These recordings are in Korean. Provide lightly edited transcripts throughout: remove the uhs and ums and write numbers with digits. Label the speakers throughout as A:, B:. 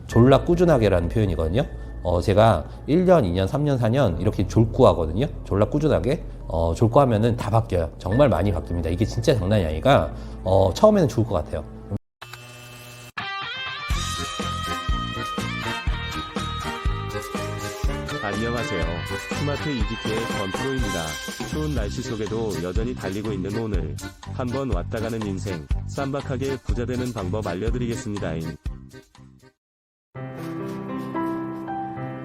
A: 졸라 꾸준하게라는 표현이거든요. 제가 1년, 2년, 3년, 4년 이렇게 졸구하거든요. 졸라 꾸준하게. 졸구하면은 다 바뀌어요. 정말 많이 바뀝니다. 이게 진짜 장난이 아니라 처음에는 좋을 것 같아요.
B: 안녕하세요. 스마트 이직계의 건프로입니다. 추운 날씨 속에도 여전히 달리고 있는 오늘, 한번 왔다 가는 인생, 쌈박하게 부자 되는 방법 알려드리겠습니다.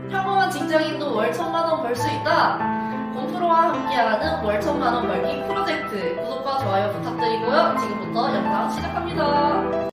C: 평범한 직장인도 월 1,000만원 벌 수 있다. 건프로와 함께하는 월 1,000만원 벌기 프로젝트, 구독과 좋아요 부탁드리고요. 지금부터 영상 시작합니다.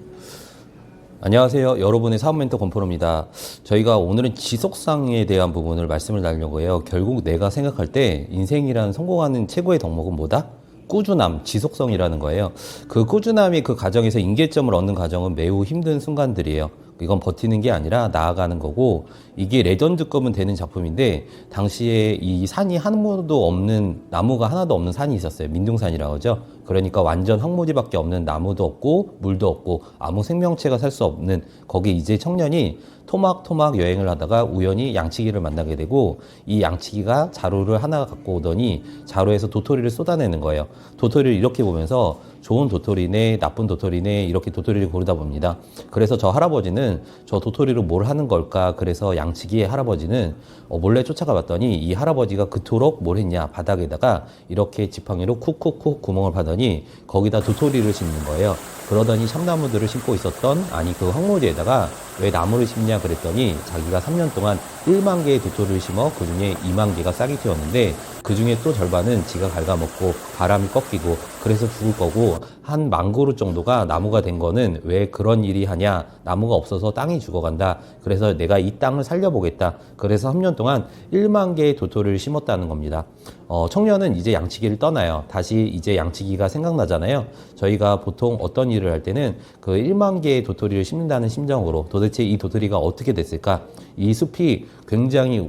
A: 안녕하세요. 여러분의 사업 멘토 건프로입니다. 저희가 오늘은 지속성에 대한 부분을 말씀을 나누려고 해요. 결국 내가 생각할 때 인생이란 성공하는 최고의 덕목은 뭐다? 꾸준함, 지속성이라는 거예요. 그 꾸준함이 그 과정에서 임계점을 얻는 과정은 매우 힘든 순간들이에요. 이건 버티는 게 아니라 나아가는 거고, 이게 레전드급은 되는 작품인데 당시에 이 산이 하나도 없는, 나무가 하나도 없는 산이 있었어요. 민둥산이라고 하죠. 그러니까 완전 황무지밖에 없는, 나무도 없고 물도 없고 아무 생명체가 살 수 없는, 거기 이제 청년이 토막토막 여행을 하다가 우연히 양치기를 만나게 되고, 이 양치기가 자루를 하나 갖고 오더니 자루에서 도토리를 쏟아내는 거예요. 도토리를 이렇게 보면서 좋은 도토리네, 나쁜 도토리네, 이렇게 도토리를 고르다 봅니다. 그래서 저 할아버지는 저 도토리로 뭘 하는 걸까? 그래서 양치기의 할아버지는 몰래 쫓아가 봤더니 이 할아버지가 그토록 뭘 했냐? 바닥에다가 이렇게 지팡이로 쿡쿡쿡 구멍을 파더니 거기다 도토리를 심는 거예요. 그러더니 참나무들을 심고 있었던, 아니 그 황무지에다가 왜 나무를 심냐 그랬더니 자기가 3년 동안 1만 개의 도토리를 심어 그 중에 2만 개가 싹이 튀었는데 그 중에 또 절반은 지가 갉아먹고 바람이 꺾이고 그래서 죽을 거고, 한 10,000그루 정도가 나무가 된 거는 왜 그런 일이 하냐? 나무가 없어서 땅이 죽어간다. 그래서 내가 이 땅을 살려보겠다. 그래서 3년 동안 1만 개의 도토리를 심었다는 겁니다. 청년은 이제 양치기를 떠나요. 다시 이제 양치기가 생각나잖아요. 저희가 보통 어떤 일을 할 때는 그 1만 개의 도토리를 심는다는 심정으로 도대체 이 도토리가 어떻게 됐을까? 이 숲이 굉장히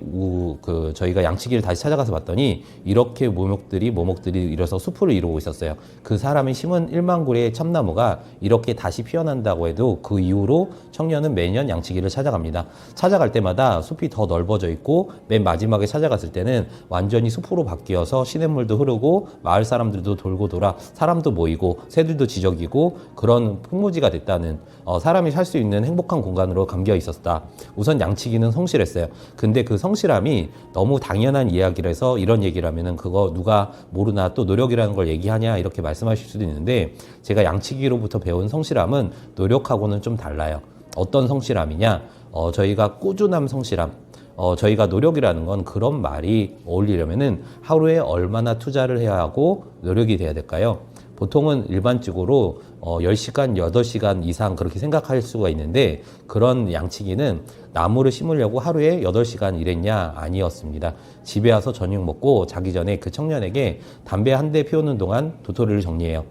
A: 저희가 양치기를 다시 찾아가서 봤더니 이렇게 모목들이 이래서 숲을 이루고 있었어요. 그 사람이 심은 1만 그루의 참나무가 이렇게 다시 피어난다고 해도 그 이후로 청년은 매년 양치기를 찾아갑니다. 찾아갈 때마다 숲이 더 넓어져 있고, 맨 마지막에 찾아갔을 때는 완전히 숲으로 바뀌어서 시냇물도 흐르고 마을 사람들도 돌고 돌아 사람도 모이고 새들도 지저귀고 그런 풍무지가 됐다는, 사람이 살 수 있는 행복한 공간으로 감겨 있었다. 우선 양치기는 성실했어요. 근데 그 성실함이 너무 당연한 이야기를 해서 이런 얘기를 하면은 그거 누가 모르나, 또 노력이라는 걸 얘기하냐 이렇게 말씀하실 수도 있는데, 제가 양치기로부터 배운 성실함은 노력하고는 좀 달라요. 어떤 성실함이냐? 저희가 꾸준함 성실함. 저희가 노력이라는 건 그런 말이 어울리려면은 하루에 얼마나 투자를 해야 하고 노력이 돼야 될까요? 보통은 일반적으로 10시간, 8시간 이상 그렇게 생각할 수가 있는데, 그런 양치기는 나무를 심으려고 하루에 8시간 일했냐? 아니었습니다. 집에 와서 저녁 먹고 자기 전에 그 청년에게 담배 한 대 피우는 동안 도토리를 정리해요.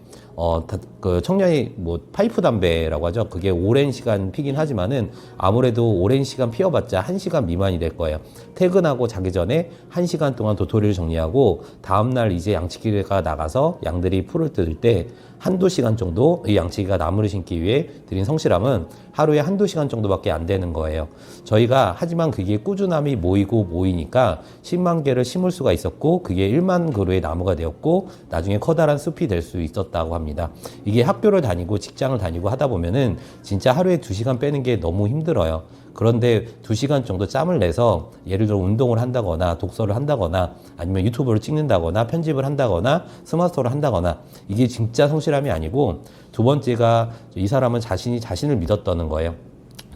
A: 그 청년이 파이프 담배라고 하죠. 그게 오랜 시간 피긴 하지만은 아무래도 오랜 시간 피워봤자 1시간 미만이 될 거예요. 퇴근하고 자기 전에 1시간 동안 도토리를 정리하고, 다음날 이제 양치기가 나가서 양들이 풀을 뜯을 때 한두 시간 정도, 이 양치기가 나무를 심기 위해 들인 성실함은 하루에 한두 시간 정도밖에 안 되는 거예요. 저희가 하지만 그게 꾸준함이 모이니까 10만 개를 심을 수가 있었고, 그게 1만 그루의 나무가 되었고 나중에 커다란 숲이 될 수 있었다고 합니다. 이게 학교를 다니고 직장을 다니고 하다 보면은 진짜 하루에 2시간 빼는 게 너무 힘들어요. 그런데 2시간 정도 짬을 내서 예를 들어 운동을 한다거나 독서를 한다거나 아니면 유튜브를 찍는다거나 편집을 한다거나 스마트를 한다거나, 이게 진짜 성실함이 아니고, 두 번째가 이 사람은 자신을 믿었다는 거예요.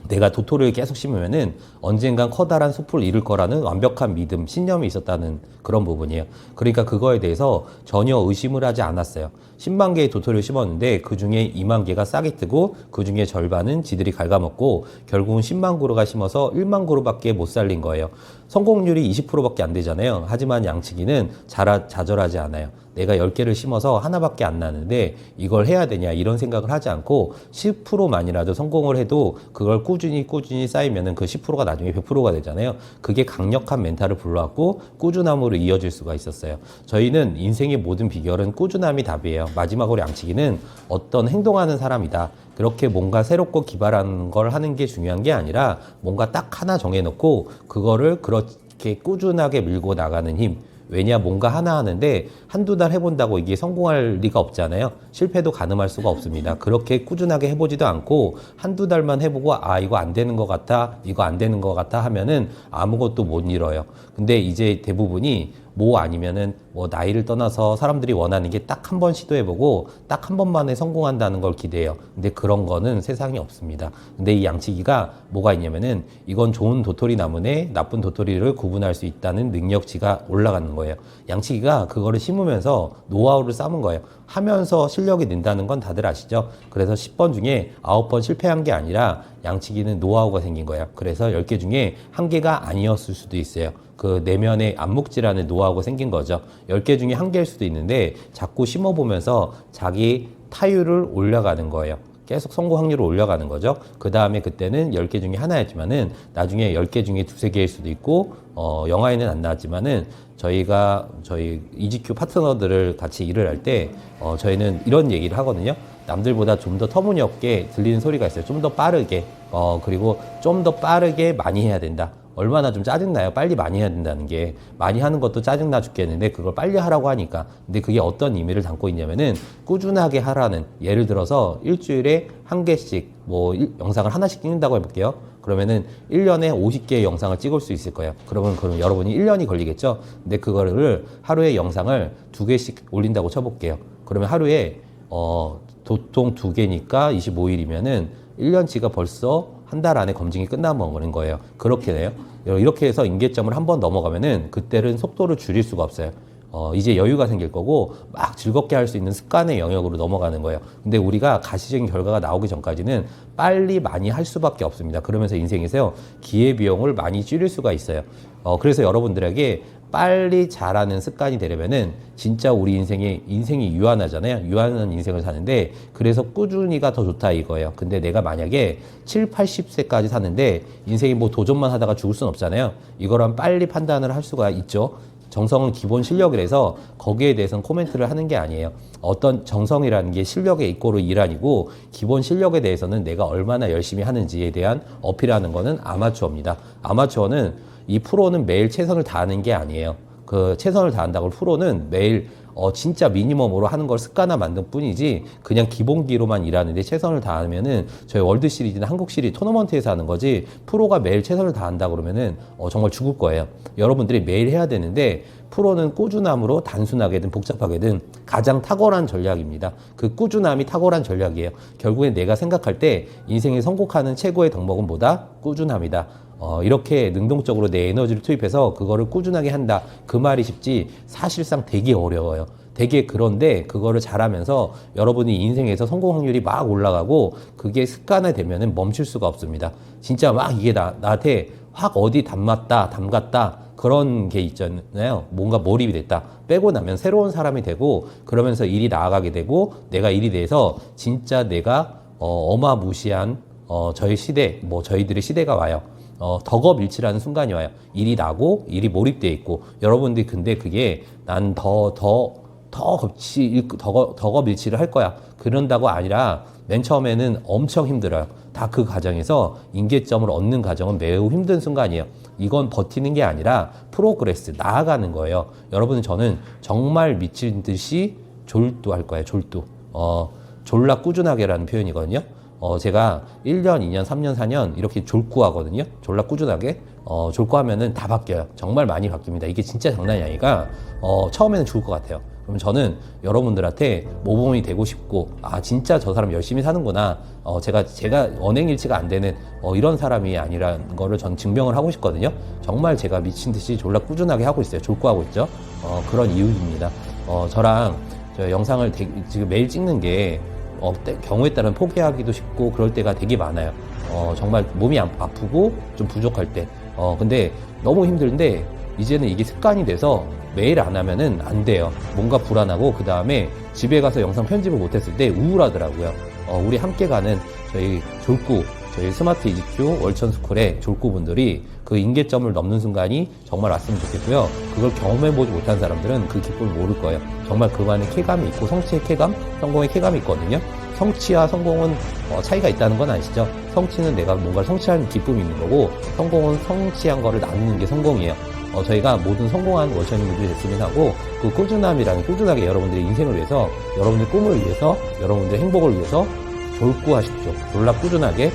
A: 내가 도토리를 계속 심으면은 언젠간 커다란 숲을 이룰 거라는 완벽한 믿음, 신념이 있었다는 그런 부분이에요. 그러니까 그거에 대해서 전혀 의심을 하지 않았어요. 10만 개의 도토리를 심었는데 그 중에 2만 개가 싹이 뜨고 그 중에 절반은 지들이 갉아먹고 결국은 10만 그루가 심어서 1만 그루밖에 못 살린 거예요. 성공률이 20%밖에 안 되잖아요. 하지만 양치기는 좌절하지 않아요. 내가 10개를 심어서 하나밖에 안 나는데 이걸 해야 되냐 이런 생각을 하지 않고 10%만이라도 성공을 해도 그걸 꾸준히 쌓이면은 그 10%가 나중에 100%가 되잖아요. 그게 강력한 멘탈을 불러왔고 꾸준함으로 이어질 수가 있었어요. 저희는 인생의 모든 비결은 꾸준함이 답이에요. 마지막으로 양치기는 어떤 행동하는 사람이다. 그렇게 뭔가 새롭고 기발한 걸 하는 게 중요한 게 아니라 뭔가 딱 하나 정해놓고 그거를 그렇게 꾸준하게 밀고 나가는 힘. 왜냐, 뭔가 하나 하는데 한두 달 해본다고 이게 성공할 리가 없잖아요. 실패도 가늠할 수가 없습니다. 그렇게 꾸준하게 해보지도 않고 한두 달만 해보고 아, 이거 안 되는 것 같아, 이거 안 되는 것 같아 하면은 아무것도 못 이뤄요. 근데 이제 대부분이 뭐 아니면은 뭐 나이를 떠나서 사람들이 원하는 게 딱 한 번 시도해보고 딱 한 번만에 성공한다는 걸 기대해요. 근데 그런 거는 세상에 없습니다. 근데 이 양치기가 뭐가 있냐면은 이건 좋은 도토리 나무네 나쁜 도토리를 구분할 수 있다는 능력치가 올라가는 거예요. 양치기가 그거를 심으면서 노하우를 쌓은 거예요. 하면서 실력이 는다는 건 다들 아시죠? 그래서 10번 중에 9번 실패한 게 아니라 양치기는 노하우가 생긴 거예요. 그래서 10개 중에 1개가 아니었을 수도 있어요. 그 내면의 암묵지라는 노하우가 생긴 거죠. 10개 중에 1개일 수도 있는데 자꾸 심어보면서 자기 타율을 올려가는 거예요. 계속 성공 확률을 올려가는 거죠. 그 다음에 그때는 10개 중에 하나였지만은 나중에 10개 중에 2-3개일 수도 있고, 영화에는 안 나왔지만은 저희 EGQ 파트너들을 같이 일을 할 때, 저희는 이런 얘기를 하거든요. 남들보다 좀 더 터무니없게 들리는 소리가 있어요. 좀 더 빠르게, 그리고 좀 더 빠르게 많이 해야 된다. 얼마나 좀 짜증나요. 빨리 많이 해야 된다는 게. 많이 하는 것도 짜증나 죽겠는데 그걸 빨리 하라고 하니까. 근데 그게 어떤 의미를 담고 있냐면은 꾸준하게 하라는, 예를 들어서 일주일에 1개씩 뭐 영상을 하나씩 찍는다고 해볼게요. 그러면은 1년에 50개의 영상을 찍을 수 있을 거예요. 그럼 여러분이 1년이 걸리겠죠. 근데 그거를 하루에 영상을 2개씩 올린다고 쳐볼게요. 그러면 하루에 보통 2개니까 25일이면은 1년치가 벌써 한 달 안에 검증이 끝나버린 거예요. 그렇게 돼요. 이렇게 해서 임계점을 한번 넘어가면은 그때는 속도를 줄일 수가 없어요. 이제 여유가 생길 거고 막 즐겁게 할 수 있는 습관의 영역으로 넘어가는 거예요. 근데 우리가 가시적인 결과가 나오기 전까지는 빨리 많이 할 수밖에 없습니다. 그러면서 인생에서 기회비용을 많이 줄일 수가 있어요. 그래서 여러분들에게 빨리 잘하는 습관이 되려면은 진짜 우리 인생이 유한하잖아요. 유한한 인생을 사는데 그래서 꾸준히가 더 좋다 이거예요. 근데 내가 만약에 7, 80세까지 사는데 인생이 뭐 도전만 하다가 죽을 순 없잖아요. 이거랑 빨리 판단을 할 수가 있죠. 정성은 기본 실력이라서 거기에 대해서는 코멘트를 하는 게 아니에요. 어떤 정성이라는 게 실력의 이꼬르 일환이고 기본 실력에 대해서는 내가 얼마나 열심히 하는지에 대한 어필하는 거는 아마추어입니다. 아마추어는 이 프로는 매일 최선을 다하는 게 아니에요. 그 최선을 다한다고 프로는 매일 진짜 미니멈으로 하는 걸 습관화 만든 뿐이지 그냥 기본기로만 일하는데 최선을 다하면은 저희 월드 시리즈나 한국 시리즈 토너먼트에서 하는 거지 프로가 매일 최선을 다한다 그러면은 정말 죽을 거예요. 여러분들이 매일 해야 되는데 프로는 꾸준함으로 단순하게든 복잡하게든 가장 탁월한 전략입니다. 그 꾸준함이 탁월한 전략이에요. 결국엔 내가 생각할 때 인생에 성공하는 최고의 덕목은 뭐다? 꾸준함이다. 이렇게 능동적으로 내 에너지를 투입해서 그거를 꾸준하게 한다. 그 말이 쉽지 사실상 되게 어려워요. 되게 그런데 그거를 잘하면서 여러분이 인생에서 성공 확률이 막 올라가고 그게 습관화 되면은 멈출 수가 없습니다. 진짜 막 이게 나한테 확 어디 담갔다. 그런 게 있잖아요. 뭔가 몰입이 됐다. 빼고 나면 새로운 사람이 되고 그러면서 일이 나아가게 되고 내가 일이 돼서 진짜 내가 어마무시한 저희 시대, 저희들의 시대가 와요. 덕업일치라는 순간이 와요. 일이 나고 일이 몰입돼 있고 여러분들이 근데 그게 난 덕업일치를 할 거야. 그런다고 아니라 맨 처음에는 엄청 힘들어요. 다 그 과정에서 임계점을 얻는 과정은 매우 힘든 순간이에요. 이건 버티는 게 아니라 프로그레스, 나아가는 거예요. 여러분 저는 정말 미친 듯이 졸두할 거예요. 졸두. 졸라 꾸준하게라는 표현이거든요. 제가 1년, 2년, 3년, 4년 이렇게 졸구하거든요. 졸라 꾸준하게. 졸구하면은 다 바뀌어요. 정말 많이 바뀝니다. 이게 진짜 장난이 아니라 처음에는 죽을 것 같아요. 그럼 저는 여러분들한테 모범이 되고 싶고 진짜 저 사람 열심히 사는구나. 제가 언행일치가 안 되는 이런 사람이 아니라는 거를 전 증명을 하고 싶거든요. 정말 제가 미친 듯이 졸라 꾸준하게 하고 있어요. 졸구하고 있죠. 그런 이유입니다. 저랑 저 영상을 지금 매일 찍는 게 경우에 따른 포기하기도 쉽고 그럴 때가 되게 많아요. 정말 몸이 아프고 좀 부족할 때. 근데 너무 힘든데 이제는 이게 습관이 돼서 매일 안 하면은 안 돼요. 뭔가 불안하고 그 다음에 집에 가서 영상 편집을 못했을 때 우울하더라고요. 우리 함께 가는 저희 스마트 EGQ 월천스쿨의 졸구분들이 그 임계점을 넘는 순간이 정말 왔으면 좋겠고요. 그걸 경험해보지 못한 사람들은 그 기쁨을 모를 거예요. 정말 그만의 쾌감이 있고 성취의 쾌감, 성공의 쾌감이 있거든요. 성취와 성공은 차이가 있다는 건 아시죠? 성취는 내가 뭔가를 성취하는 기쁨이 있는 거고, 성공은 성취한 거를 나누는 게 성공이에요. 저희가 모든 성공한 월천인분들이 됐으면 하고, 그 꾸준하게 여러분들의 인생을 위해서, 여러분들의 꿈을 위해서, 여러분들의 행복을 위해서 졸구하십시오. 졸라 꾸준하게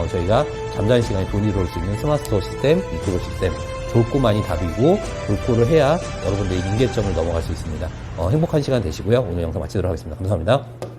A: 저희가 잠자는 시간에 돈이 들어올 수 있는 스마트스토어 시스템, 유튜브 시스템, 졸구만이 답이고, 졸구를 해야 여러분들의 임계점을 넘어갈 수 있습니다. 행복한 시간 되시고요. 오늘 영상 마치도록 하겠습니다. 감사합니다.